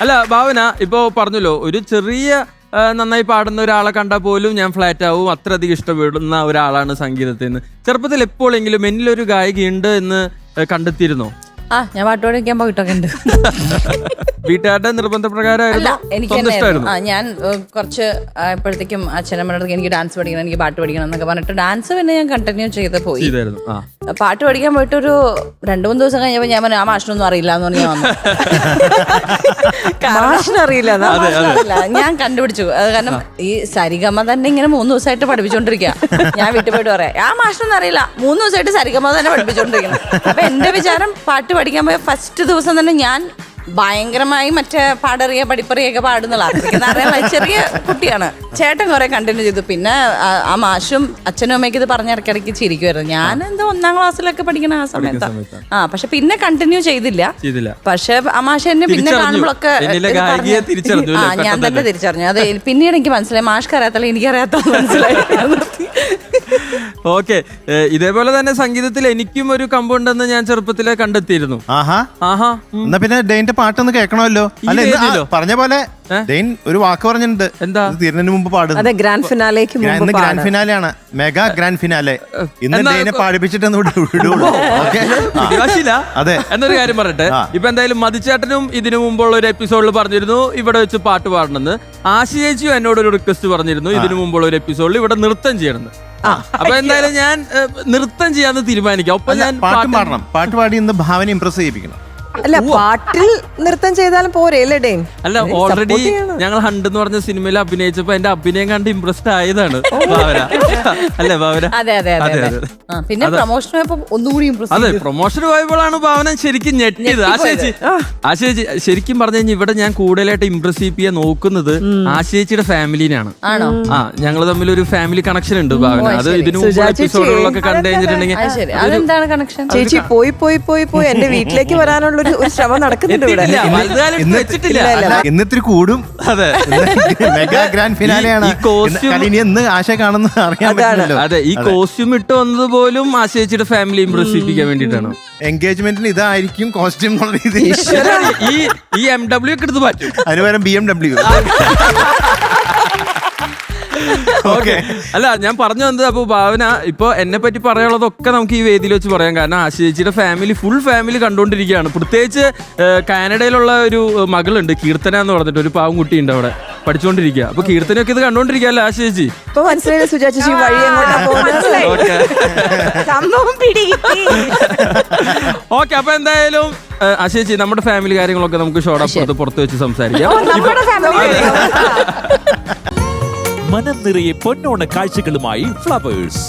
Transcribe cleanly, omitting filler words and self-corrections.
അല്ല ഭാവന ഇപ്പൊ പറഞ്ഞല്ലോ, ഒരു ചെറിയ നന്നായി പാടുന്ന ഒരാളെ കണ്ടാൽ പോലും ഞാൻ ഫ്ലാറ്റ് ആവും, അത്രയധികം ഇഷ്ടപ്പെടുന്ന ഒരാളാണ് സംഗീതത്തിൽ നിന്ന്. ചെറുപ്പത്തിൽ എപ്പോഴെങ്കിലും എന്നിലൊരു ഗായികയുണ്ട് എന്ന് കണ്ടെത്തിയിരുന്നോ? ഞാൻ പാട്ട് പഠിക്കാൻ പോയിട്ടൊക്കെ ഉണ്ട്. വീട്ടുകാരുടെ നിർബന്ധപ്രകാരമായിരുന്നു? ഞാൻ കുറച്ച് എപ്പോഴത്തേക്കും അച്ഛനമ്മയുടെ എനിക്ക് ഡാൻസ് പഠിക്കണം, എനിക്ക് പാട്ട് പഠിക്കണം എന്നൊക്കെ പറഞ്ഞിട്ട് ഡാൻസ് പിന്നെ ഞാൻ കണ്ടിന്യൂ ചെയ്ത് പോയി. പാട്ട് പഠിക്കാൻ പോയിട്ട് ഒരു 2-3 ദിവസം കഴിഞ്ഞപ്പോൾ ഞാൻ പറഞ്ഞു ആ മാഷിനൊന്നും അറിയില്ല എന്ന് പറഞ്ഞ് ഞാൻ വന്നു. മാഷിനറിയില്ല, ഞാൻ കണ്ടുപിടിച്ചു. അത് കാരണം ഈ സരിഗമ തന്നെ ഇങ്ങനെ 3 ദിവസമായിട്ട് പഠിപ്പിച്ചോണ്ടിരിക്കുക. ഞാൻ വീട്ടിൽ പോയിട്ട് പറയാം ആ മാഷിനൊന്നും അറിയില്ല, 3 ദിവസമായിട്ട് സരിഗമ തന്നെ പഠിപ്പിച്ചോണ്ടിരിക്കണം. അപ്പൊ എന്റെ വിചാരം പാട്ട് പഠിക്കാൻ പോയ ഫസ്റ്റ് ദിവസം തന്നെ ഞാൻ ഭയങ്കരമായി മറ്റേ പാടറിയ പഠിപ്പറിയൊക്കെ പാടുന്നുള്ള അറിയാൻ ചെറിയ കുട്ടിയാണ്. ചേട്ടൻ കുറെ കണ്ടിന്യൂ ചെയ്തു. പിന്നെ ആ മാഷും അച്ഛനും അമ്മയ്ക്ക് ഇത് പറഞ്ഞ ഇടയ്ക്കിടയ്ക്ക് ചിരിക്കുമായിരുന്നു. ഞാൻ എന്താ 1ാം ക്ലാസ്സിലൊക്കെ പഠിക്കണ ആ സമയത്ത്. പക്ഷെ പിന്നെ കണ്ടിന്യൂ ചെയ്തില്ല. പക്ഷെ ആ മാഷ് എന്നെ പിന്നെ കാണുമ്പോഴൊക്കെ ഞാൻ തന്നെ തിരിച്ചറിഞ്ഞു. അത് പിന്നീട് എനിക്ക് മനസ്സിലായി മാഷ്ക്ക് അറിയാത്തല്ല എനിക്കറിയാത്ത മനസ്സിലായി. ഓക്കെ, ഇതേപോലെ തന്നെ സംഗീതത്തിൽ എനിക്കും ഒരു കമ്പുണ്ടെന്ന് ഞാൻ ചെറുപ്പത്തിലെ കണ്ടെത്തിയിരുന്നു. എന്നാ പിന്നെ ഡെയിന്റെ പാട്ടൊന്ന് കേൾക്കണമല്ലോ. അല്ല പറഞ്ഞ പോലെ ഡെയിൻ ഒരു വാക്ക് പറഞ്ഞിട്ടുണ്ട്. എന്താ? തീരുന്നതിന് മുമ്പ് പാടുന്നത് ഗ്രാൻഡ് ഫിനാലേക്ക്. ഇന്ന് ഗ്രാൻഡ് ഫിനാലെയാണ്, മെഗാ ഗ്രാൻഡ് ഫിനാലെ. ഇന്ന് ഡെയിനെ പാടിപ്പിച്ചിട്ടൊന്ന് വിടുള്ളൂ. അതെ. എന്നൊരു കാര്യം പറയട്ടെ, ഇപ്പൊ എന്തായാലും മതിച്ചേട്ടനും ഇതിനു മുമ്പുള്ള ഒരു എപ്പിസോഡിൽ പറഞ്ഞിരുന്നു ഇവിടെ വെച്ച് പാട്ട് പാടണമെന്ന്. ആശി ചേച്ചിയും എന്നോട് ഒരു റിക്വസ്റ്റ് പറഞ്ഞിരുന്നു ഇതിനു മുമ്പുള്ള ഒരു എപ്പിസോഡിൽ ഇവിടെ നൃത്തം ചെയ്യണമെന്ന്. അപ്പൊ എന്തായാലും ഞാൻ നൃത്തം ചെയ്യാന്ന് തീരുമാനിക്കാം. ഒപ്പം ഞാൻ പാട്ട് പാടണം. പാട്ട് പാടി ഇന്ന് ഭാവന ഇംപ്രസ് ചെയ്യിപ്പിക്കണം. അല്ല, പാട്ടിൽ നൃത്തം ചെയ്താലും പോരെ അല്ലേ ഡെയിൻ? അല്ല, ഓൾറെഡി ഞങ്ങൾ ഹണ്ട് എന്ന് പറഞ്ഞ സിനിമയിൽ അഭിനയിച്ചപ്പോ എന്റെ അഭിനയം കണ്ട് ഇംപ്രസ്ഡ് ആയതാണ് ഭാവന. അല്ലേ ഭാവന? പിന്നെ പ്രൊമോഷൻ ഒന്നുകൂടി അതെ, പ്രൊമോഷൻ പോയപ്പോഴാണ് ഭാവന ശരിക്കും ഞെട്ടിയത്. ആശേച്ചി ശരിക്കും പറഞ്ഞു കഴിഞ്ഞാൽ ഇവിടെ ഞാൻ കൂടുതലായിട്ട് ഇംപ്രസ് ചെയ്യാൻ നോക്കുന്നത് ആശേച്ചിയുടെ ഫാമിലിനാണ്. ഞങ്ങൾ തമ്മിൽ ഒരു ഫാമിലി കണക്ഷൻ ഉണ്ട് ഭാവന. അത് ഇതിനു മുമ്പ് എപ്പിസോഡുകളിലൊക്കെ കണ്ടു കഴിഞ്ഞിട്ടുണ്ടെങ്കിൽ അതെന്താണ് കണക്ഷൻ? ചേച്ചി പോയി പോയി പോയി പോയി എന്റെ വീട്ടിലേക്ക് വരാനുള്ള ഒരു ശ്രമം നടക്കുന്നുണ്ട് ഇവിടെ. എന്നിത്തിരി കൂടും. മെഗാ ഗ്രാൻഡ് ഫിനാലെയാണ്. എന്ന് ആശ കാണുന്ന അറിയാൻ പറ്റില്ലല്ലോ. അതെ, ഈ കോസ്റ്റ്യൂം ഇട്ട് വന്നത് പോലും ആശേച്ചിയുടെ ഫാമിലി ഇംപ്രസ് ചെയ്യിപ്പിക്കാൻ വേണ്ടിയിട്ടാണ്. എൻഗേജ്മെന്റിന് ഇതായിരിക്കും കോസ്റ്റ്യൂം എന്നുള്ള രീതിയിൽ ഈ MW ഒക്കെ എടുത്ത് മാറ്റും. അതിന് പകരം BMW. ഓക്കെ, അല്ല ഞാൻ പറഞ്ഞു വന്നത്, അപ്പൊ ഭാവന ഇപ്പൊ എന്നെ പറ്റി പറയാനുള്ളതൊക്കെ നമുക്ക് ഈ വേദിയിൽ വെച്ച് പറയാം. കാരണം ആശേച്ചിയുടെ ഫുൾ ഫാമിലി കണ്ടോണ്ടിരിക്കുകയാണ്. പ്രത്യേകിച്ച് കാനഡയിലുള്ള ഒരു മകളുണ്ട്, കീർത്തന എന്ന് പറഞ്ഞിട്ട് ഒരു പാവം കുട്ടിയുണ്ട് അവിടെ പഠിച്ചുകൊണ്ടിരിക്കുക. അപ്പൊ കീർത്തനയൊക്കെ ഇത് കണ്ടോണ്ടിരിക്കല്ലേ ആശേച്ചി? ഇപ്പൊ മനസ്സിലായില്ല സുജാ ചേച്ചി വഴി ഓക്കെ. അപ്പൊ എന്തായാലും ആശേച്ചി നമ്മുടെ ഫാമിലി കാര്യങ്ങളൊക്കെ നമുക്ക് ഷോർട്ട് പുറത്ത് വെച്ച് സംസാരിക്കാം. മനം നിറയെ പൊന്നോണ കാഴ്ചകളുമായി ഫ്ലവേഴ്സ്.